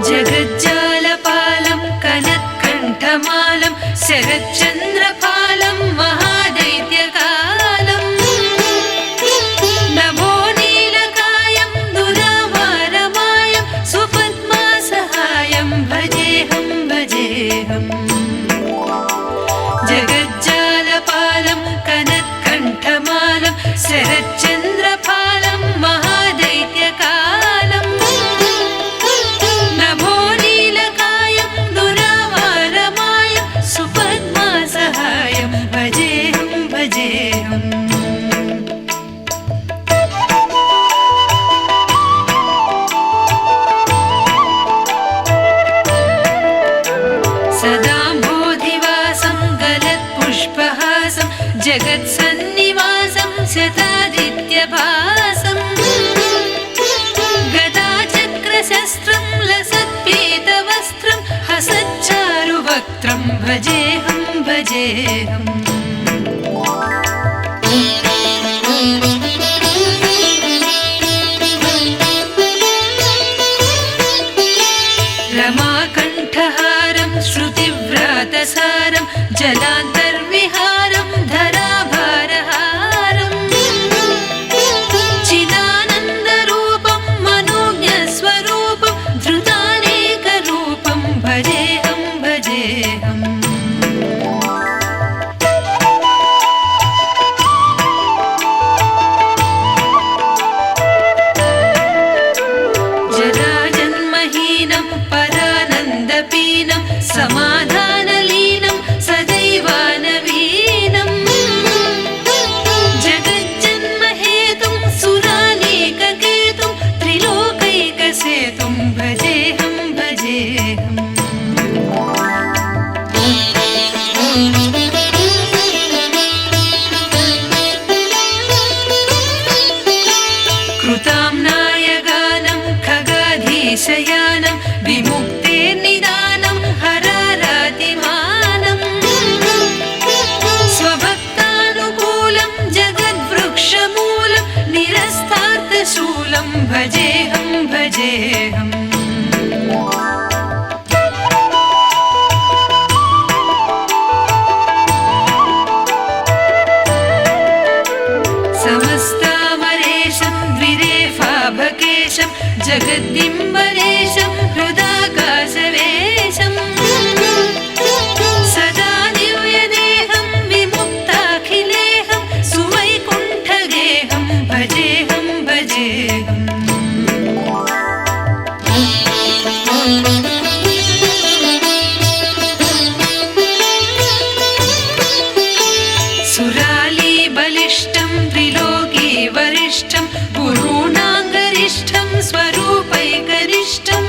जगज्जालपालं कनत्कण्ठमालं शरच्चन्द्रपालं महादैत्यकालं नभोनीलकायं दुरावारमायं सुपद्मासहायं भजेऽहं भजेऽहम् जगज्जालपालं कनत्कण्ठमालं शरच्चन्द्रपालं महादैत्यकालं नभोनीलकायं दुरावारमायं सुपद्मासहायं भजेऽहं भजेऽहम् सदाम्भोधिवासं गलत्पुष्पहासं जगत्सन्निवासं शतादित्यभासं गदाचक्रशस्त्रं लसत्पीतवस्त्रं हसच्चारुवक्त्रं भजेऽहं भजेऽहम् रमाकण्ठहारं श्रुतिव्रातसारं जलान्तर्विहारं धराभारहारं चिदानन्दरूपं मनोज्ञस्वरूपं धृतानेकरूपं भजेऽहं भजेऽहम् जराजन्महीनं परानन्दपीनं समाधानलीनं सदैवानवीनं जगज्जन्महेतुं सुरानीककेतुं त्रिलोकैकसेतुं भजेऽहं भजेऽहम् कृताम्नायगानं खगाधीशयानं विमुक्तेर्निदानं हरारातिमानं स्वभक्तानुकूलं जगद्वृक्षमूलं निरस्तार्थशूलं भजेऽहं भजेऽहम् समस्तामरेशं द्विरेफाभकेशं जगद्दिम्बरेशं हृदाकाशवेशं सदा दिव्यदेहं विमुक्ताखिलेहं सुवैकुण्ठगेहं भजेऽहं भजेऽहम् सुरालीबलिष्ठं त्रिलोकीवरिष्ठं गुरूणाङ्गरिष्ठं स्वरूपैकरिष्ठं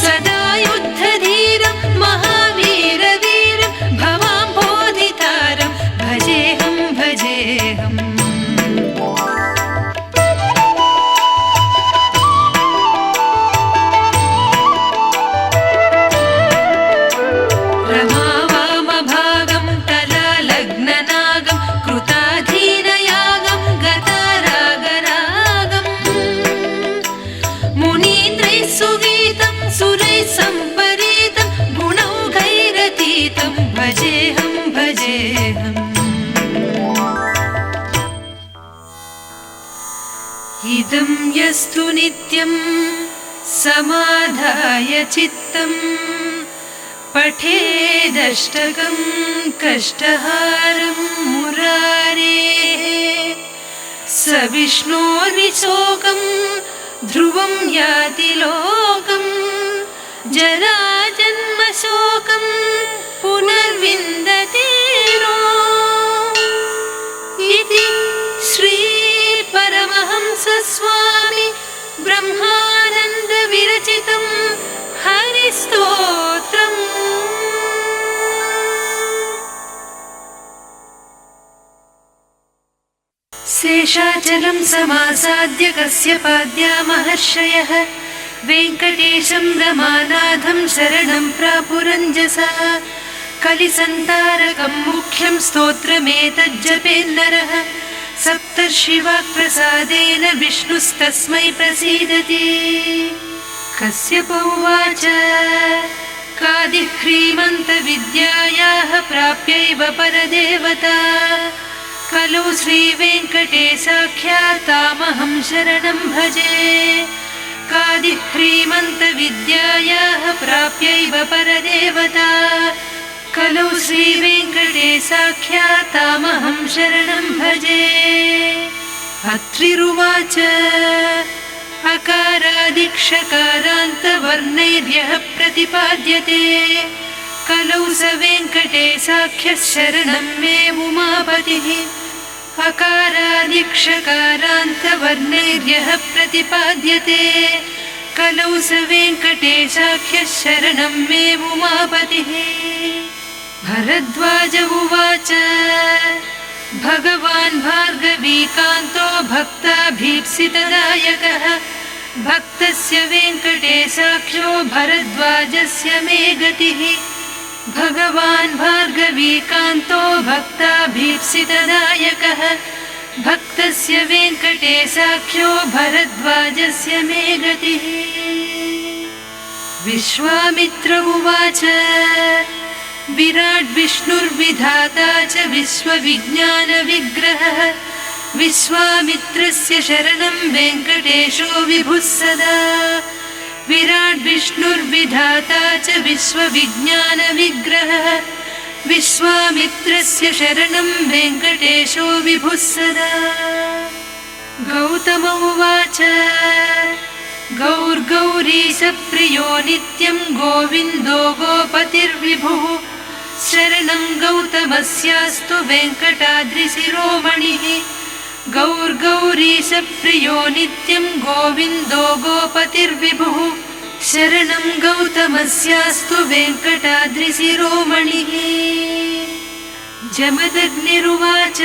सदा युद्धधीरं महावीरवीरं भवाम्भोधितारं भजेऽहं भजेऽहम् रमावामभागं तलालग्ननागं कृताधीनयागं गतारागरागं मुनीन्द्रैः सुगीतं सुरैः सम्परीतं गुणौघैरतीतं भजेऽहं भजेऽहम् इदं यस्तु नित्यं समाधाय चित्तं पठेदष्टकं कष्टहारं मुरारेः स विष्णोर्विशोकं ध्रुवं याति लोकं जराजन्मशोकं पुनर्विन्दतेनो इति श्रीपरमहंसस्वामी ब्रह्मानन्दविरचितं हरिस्तोत्रम् शेषाचलं समासाद्य कस्य पाद्या महर्षयः वेङ्कटेशं रमानाथं शरणं प्रापुरञ्जसा कलिसन्तारकं मुख्यं स्तोत्रमेतज्जपेन्नरः सप्तर्षिवाक्प्रसादेन विष्णुस्तस्मै प्रसीदति कश्यप उवाच कादिह्रीमन्तविद्यायाः प्राप्यैव परदेवता कलौ श्रीवेङ्कटेशाख्यातामहं शरणं भजे कादिह्रीमन्तविद्यायाः प्राप्यैव परदेवता कलौ श्रीवेङ्कटेशाख्यातामहं शरणं भजे अत्रिरुवाच अकारादिक्षकारान्तवर्णैर्यः प्रतिपाद्यते कलौ स वेङ्कटेशाख्यः शरणं मे उमापतिः अकारादिक्षकारान्तवर्णैर्यः प्रतिपाद्यते कलौ स वेङ्कटेशाख्यः शरणं मे उमापतिः भरद्वाज उवाच भगवान् भार्गवीकान्तो भक्ताभीप्सितदायकः भक्तस्य वेङ्कटेशाख्यो भरद्वाजस्य मे गतिः भगवान् भार्गवीकान्तो भक्ताभीप्सितदायकः भक्तस्य वेङ्कटेशाख्यो भरद्वाजस्य मे गतिः विश्वामित्र उवाच विराट् विष्णुर्विधाता च विश्वविज्ञानविग्रहः विश्वामित्रस्य शरणं वेङ्कटेशो विभुः सदा विराट् विष्णुर्विधाता च विश्वविज्ञानविग्रहः विश्वामित्रस्य शरणं वेङ्कटेशो विभुः सदा गौतम उवाच गौर्गौरीशप्रियो नित्यं गोविन्दो गोपतिर्विभुः शरणं गौतमस्यास्तु वेङ्कटाद्रिशिरोमणिः गौर्गौरीशप्रियो नित्यं गोविन्दो गोपतिर्विभुः शरणं गौतमस्यास्तु वेङ्कटाद्रिशिरोमणिः जमदग्निरुवाच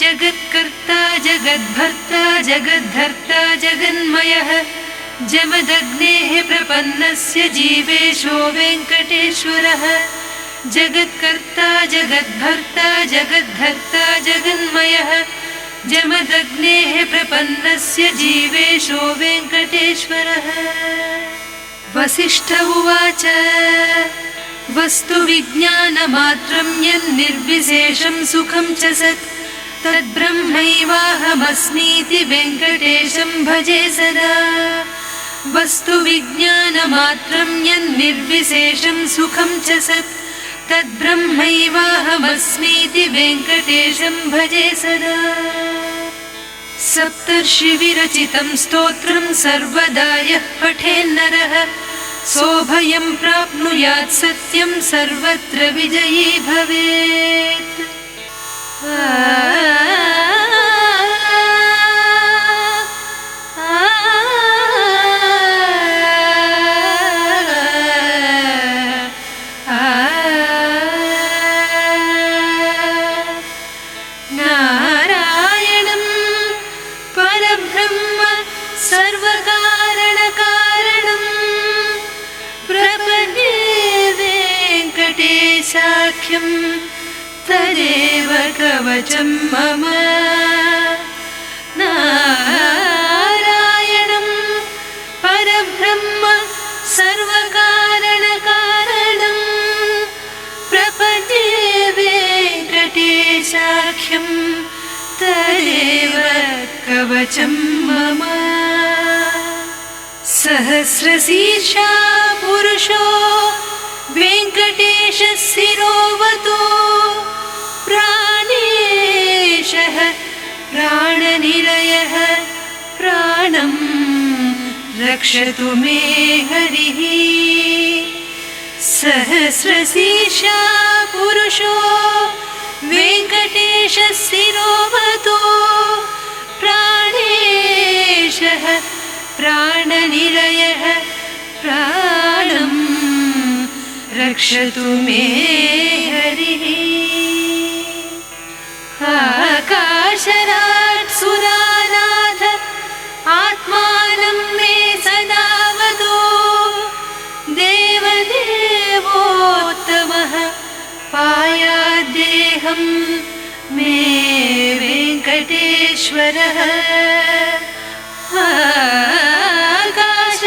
जगत्कर्ता जगद्भर्ता जगद्धर्ता जगन्मयः जमदग्नेः प्रपन्नस्य जीवेशो वेङ्कटेश्वरः जगत्कर्ता जगद्भर्ता जगद्धर्ता जगन्मयः जमदग्नेः प्रपन्नस्य जीवेशो वेङ्कटेश्वरः वसिष्ठ उवाच वस्तु विज्ञानमात्रं यन्निर्विशेषं सुखं च सत् तद्ब्रह्मैवाहमस्मीति वेङ्कटेशं भजे सदा वस्तु विज्ञानमात्रं यन्निर्विशेषं सुखं च सत् तद्ब्रह्मैवाहमस्मीति वेङ्कटेशं भजे सदा सप्तर्षिविरचितं स्तोत्रं सर्वदा यः पठेन्नरः सोऽभयं प्राप्नुयात् सत्यं सर्वत्र विजयी भवेत् नारायणं परब्रह्म सर्वकारणकारणं प्रपद्ये वेङ्कटेशाख्यं तदेव कवचं मम नारायणं परब्रह्म सर्वकारणकारणं प्रपद्ये वेङ्कटेशाख्यं तदेव कवचं मम सहस्रशीर्षा पुरुषो वेङ्कटेशः शिरोवतो प्राणेशः प्राणनिलयः प्राणं रक्षतु मे हरिः सहस्रशीर्षा पुरुषो वेङ्कटेशः शिरोवतो प्राणेशः प्राणनिलयः प्राणं रक्षतु मे हरिः आकाशराट् सुरानाथ आत्मानं मे सदा वदो देवदेवोत्तमः पायाद्देहं मे वेङ्कटेश्वरः आकाश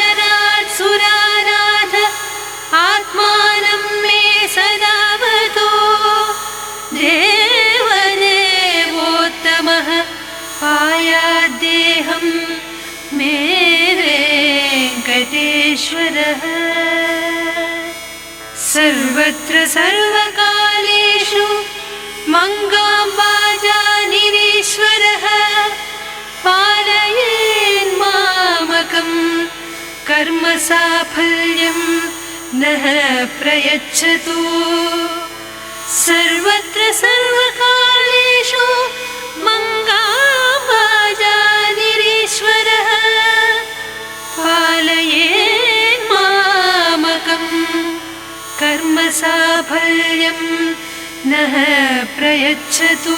वेङ्कटेश्वरः सर्वत्र सर्वकालेषु मङ्गाम्बाजानिरीश्वरः पालयेन्मामकं कर्मसाफल्यं नः प्रयच्छतु सर्वत्र सर्वकालेषु मङ्गाम्बाजानिरीश्वरः पालयेन्मामकं कर्मसाफल्यं नः प्रयच्छतु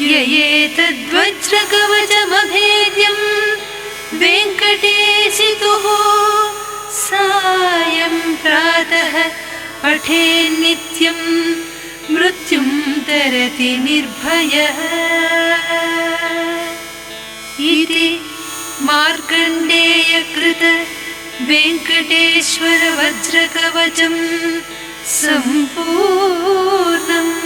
ययेतद्वज्रकवचमभेद्यं वेङ्कटेशितुः सायं प्रातः पठेन्नित्यं मृत्युं तरति निर्भयः इति मार्कण्डेयकृत वेङ्कटेश्वर वज्रकवचं सम्पूर्णम्।